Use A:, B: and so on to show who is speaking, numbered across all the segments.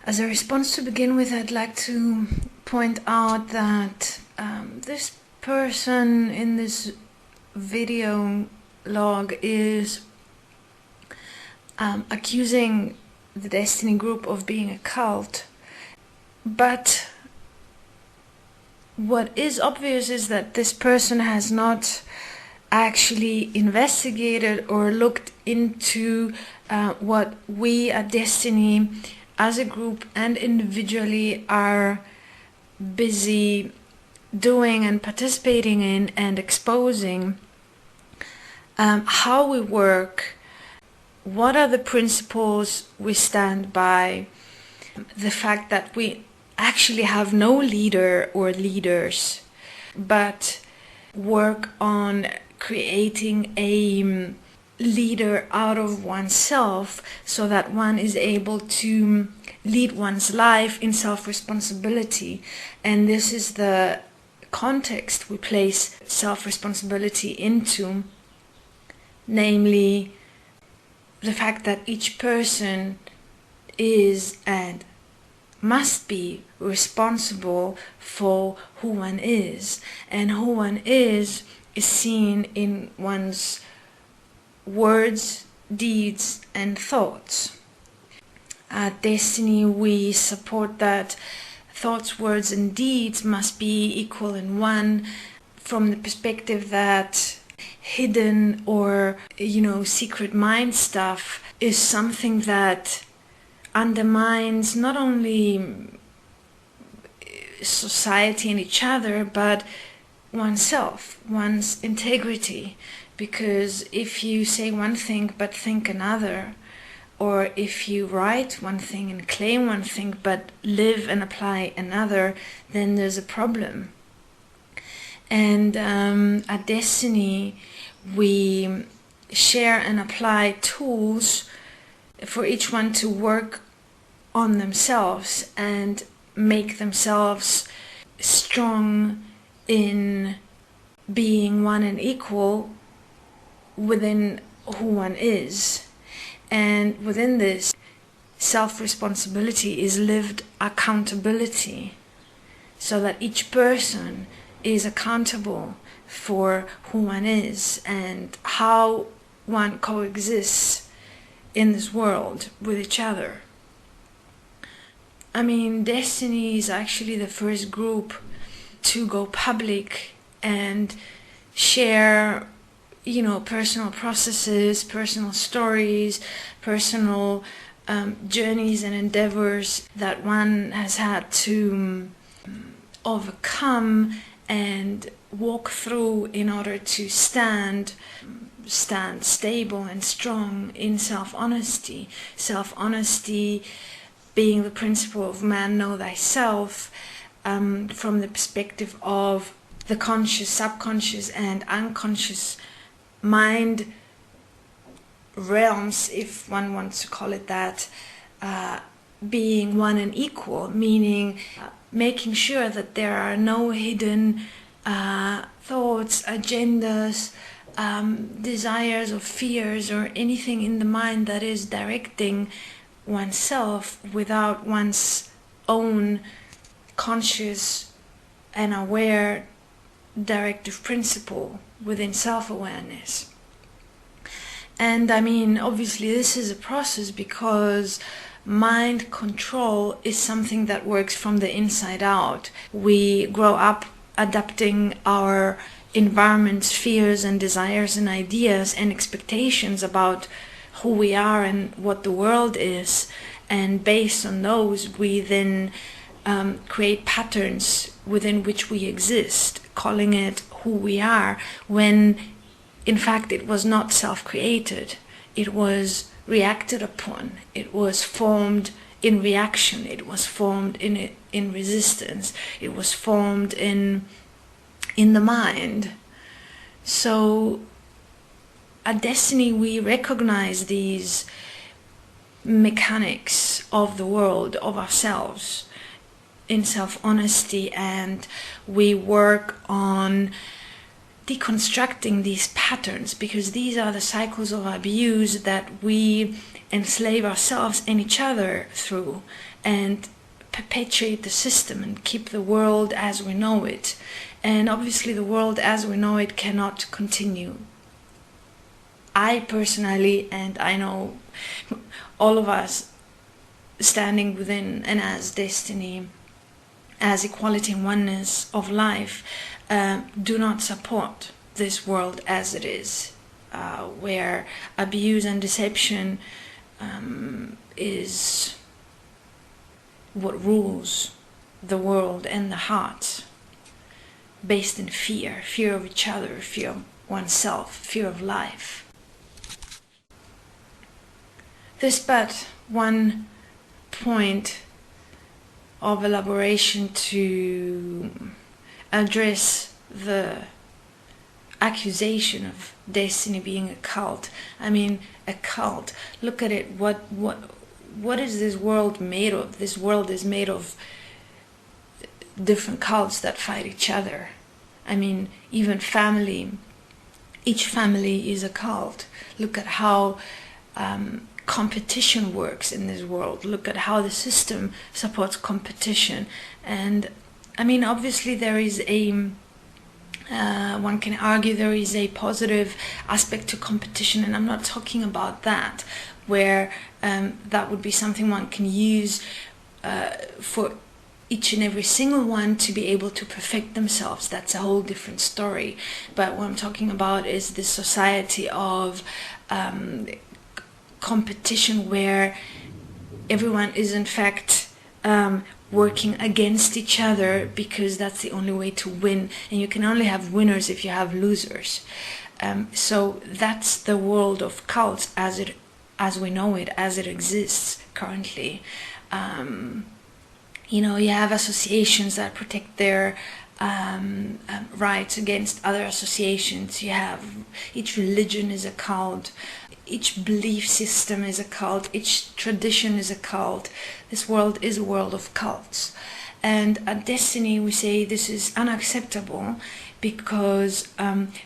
A: As a response to begin with, I'd like to point out that this person in this video log is accusing the Destiny group of being a cult, but what is obvious is that this person has not actually investigated or looked into what we at Destiny as a group and individually are busy doing and participating in and exposing, how we work, what are the principles we stand by, the fact that we actually have no leader or leaders, but work on creating a leader out of oneself so that one is able to lead one's life in self-responsibility. And this is the context we place self-responsibility into, namely the fact that each person is and must be responsible for who one is, and who one is seen in one's words, deeds and thoughts. At Destiny, we support that thoughts, words and deeds must be equal in one, from the perspective that hidden or secret mind stuff is something that undermines not only society and each other, but oneself, one's integrity. Because if you say one thing but think another, or if you write one thing and claim one thing but live and apply another, then there's a problem. And at Destiny, we share and apply tools for each one to work on themselves and make themselves strong in being one and equal within who one is. And within this, self-responsibility is lived accountability, so that each person is accountable for who one is and how one coexists in this world with each other. I mean, Destiny is actually the first group to go public and share personal processes, personal stories, personal journeys and endeavors that one has had to overcome and walk through in order to stand stable and strong in self-honesty. Self-honesty being the principle of man, know thyself, from the perspective of the conscious, subconscious and unconscious mind realms, if one wants to call it that, being one and equal, meaning making sure that there are no hidden thoughts, agendas, desires or fears or anything in the mind that is directing oneself without one's own conscious and aware directive principle within self-awareness. And I mean, obviously this is a process because mind control is something that works from the inside out. We grow up adapting our environment's fears and desires and ideas and expectations about who we are and what the world is, and based on those we then create patterns within which we exist, calling it who we are, when in fact it was not self-created. It was reacted upon. It was formed in reaction. It was formed in resistance. It was formed in the mind. So at Destiny we recognize these mechanics of the world, of ourselves, in self-honesty, and we work on deconstructing these patterns, because these are the cycles of abuse that we enslave ourselves and each other through. and perpetuate the system and keep the world as we know it. And obviously the world as we know it cannot continue. I personally, and I know all of us standing within and as destiny, as equality and oneness of life, do not support this world as it is, where abuse and deception is what rules the world and the heart, based in fear of each other, fear of oneself, fear of life. There's but one point of elaboration to address the accusation of Destini being a cult. I mean, a cult. Look at it. What is this world made of? This world is made of different cults that fight each other. I mean, even family. Each family is a cult. Look at how competition works in this world. Look at how the system supports competition. And I mean, obviously there is a one can argue there is a positive aspect to competition, and I'm not talking about that, where that would be something one can use for each and every single one to be able to perfect themselves. That's a whole different story. But what I'm talking about is this society of competition, where everyone is in fact working against each other, because that's the only way to win, and you can only have winners if you have losers. So that's the world of cults as we know it, as it exists currently. You know, you have associations that protect their rights against other associations. You have, each religion is a cult, each belief system is a cult, each tradition is a cult. This world is a world of cults. And at Destini we say this is unacceptable, because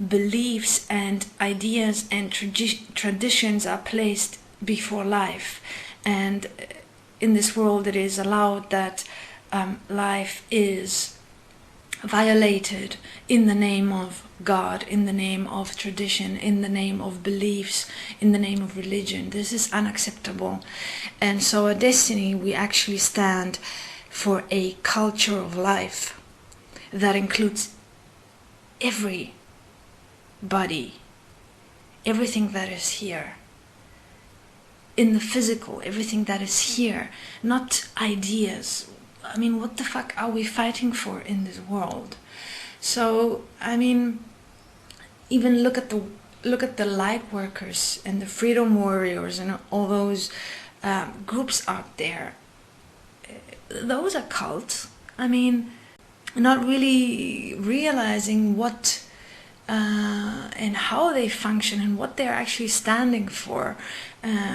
A: beliefs and ideas and traditions are placed before life. And in this world it is allowed that life is violated in the name of God, in the name of tradition, in the name of beliefs, in the name of religion. This is unacceptable. And so at Destini we actually stand for a culture of life that includes everybody, everything that is here in the physical, everything that is here, not ideas. I mean, what the fuck are we fighting for in this world? So, I mean, even look at the Lightworkers and the Freedom Warriors and all those groups out there. Those are cults. I mean, not really realizing what and how they function and what they're actually standing for,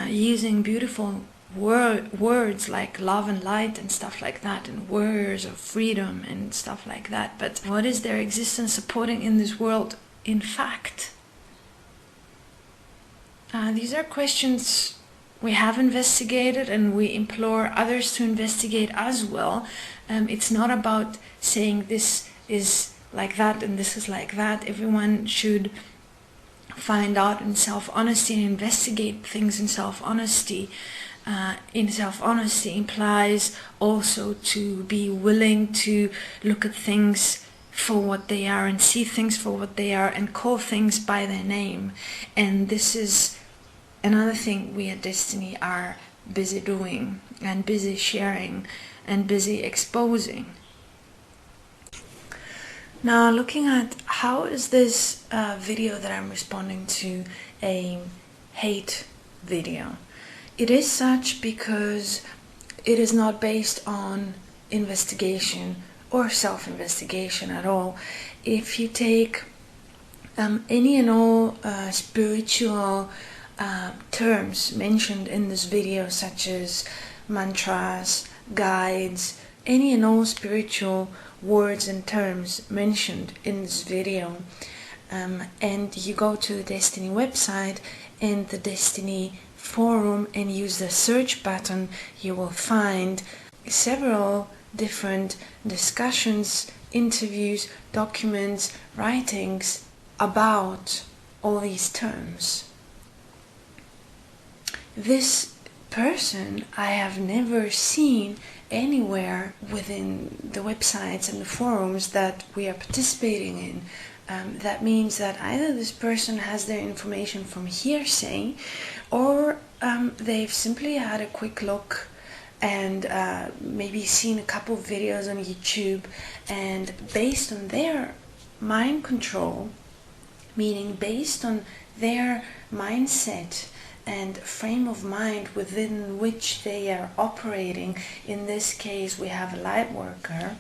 A: using beautiful words like love and light and stuff like that, and warriors of freedom and stuff like that. But what is their existence supporting in this world, in fact? These are questions we have investigated, and we implore others to investigate as well. It's not about saying this is like that and this is like that. Everyone should find out in self-honesty and investigate things in self-honesty. Self-honesty implies also to be willing to look at things for what they are and see things for what they are and call things by their name. And this is another thing we at Destini are busy doing and busy sharing and busy exposing. Now, looking at how is this video that I'm responding to a hate video. It is such because it is not based on investigation or self-investigation at all. If you take any and all spiritual terms mentioned in this video, such as mantras, guides, any and all spiritual words and terms mentioned in this video, and you go to the Destini website and the Destini forum and use the search button, you will find several different discussions, interviews, documents, writings about all these terms. This person I have never seen anywhere within the websites and the forums that we are participating in. That means that either this person has their information from hearsay, or they've simply had a quick look and maybe seen a couple of videos on YouTube, and based on their mind control, meaning based on their mindset and frame of mind within which they are operating, in this case we have a light worker,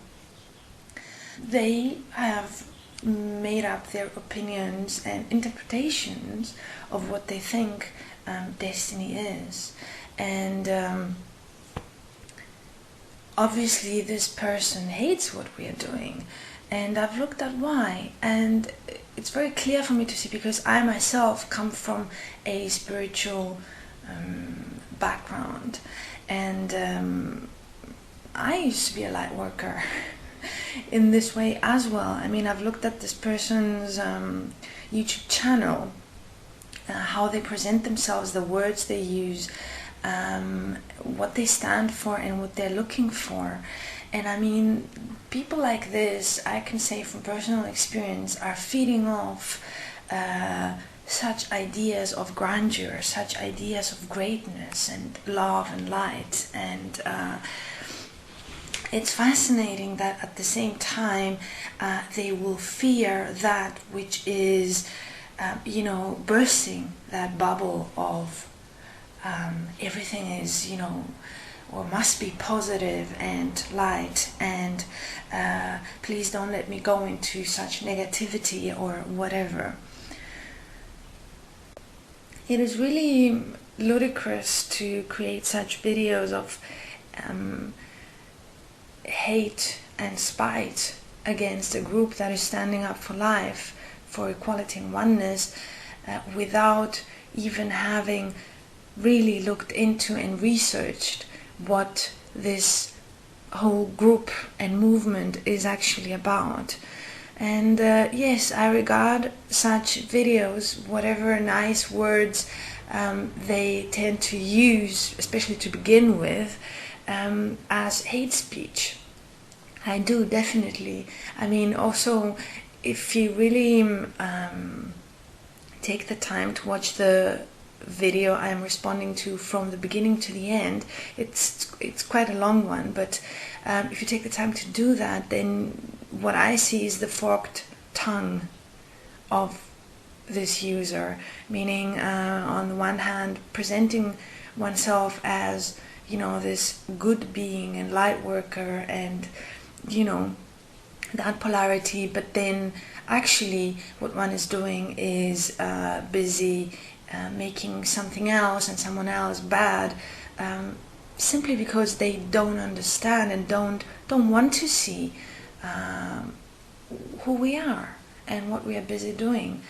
A: they have made up their opinions and interpretations of what they think destiny is. And obviously this person hates what we are doing, and I've looked at why, and it's very clear for me to see, because I myself come from a spiritual background, and I used to be a light worker in this way as well. I mean, I've looked at this person's YouTube channel, how they present themselves, the words they use, what they stand for and what they're looking for. And I mean, people like this, I can say from personal experience, are feeding off such ideas of grandeur, such ideas of greatness and love and light. And it's fascinating that at the same time they will fear that which is, bursting that bubble of everything is, or must be positive and light, and please don't let me go into such negativity or whatever. It is really ludicrous to create such videos of hate and spite against a group that is standing up for life, for equality and oneness, without even having really looked into and researched what this whole group and movement is actually about. And yes, I regard such videos, whatever nice words they tend to use, especially to begin with, as hate speech. I do, definitely. I mean, also, if you really take the time to watch the video I am responding to from the beginning to the end, it's quite a long one, but if you take the time to do that, then what I see is the forked tongue of this user, meaning on the one hand presenting oneself as, this good being and light worker and, that polarity, but then actually what one is doing is busy making something else and someone else bad, simply because they don't understand and don't want to see who we are and what we are busy doing.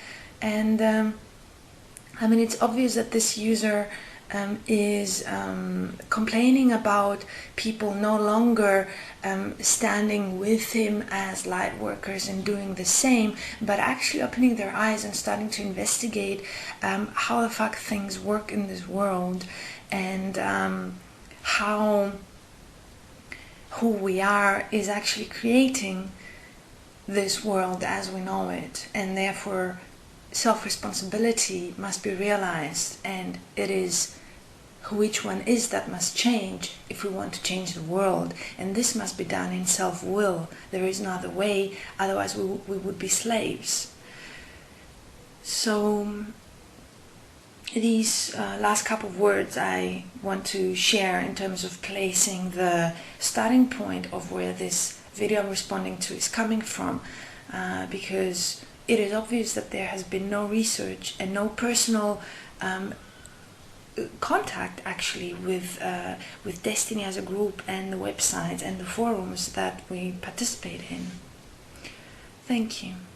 A: And I mean, it's obvious that this user is complaining about people no longer standing with him as light workers and doing the same, but actually opening their eyes and starting to investigate how the fuck things work in this world, and how who we are is actually creating this world as we know it, and therefore self-responsibility must be realized, and it is who each one is that must change if we want to change the world, and this must be done in self-will. There is no other way, otherwise we would be slaves. So these last couple of words I want to share in terms of placing the starting point of where this video I'm responding to is coming from, because it is obvious that there has been no research and no personal contact actually with Desteni as a group and the websites and the forums that we participate in. Thank you.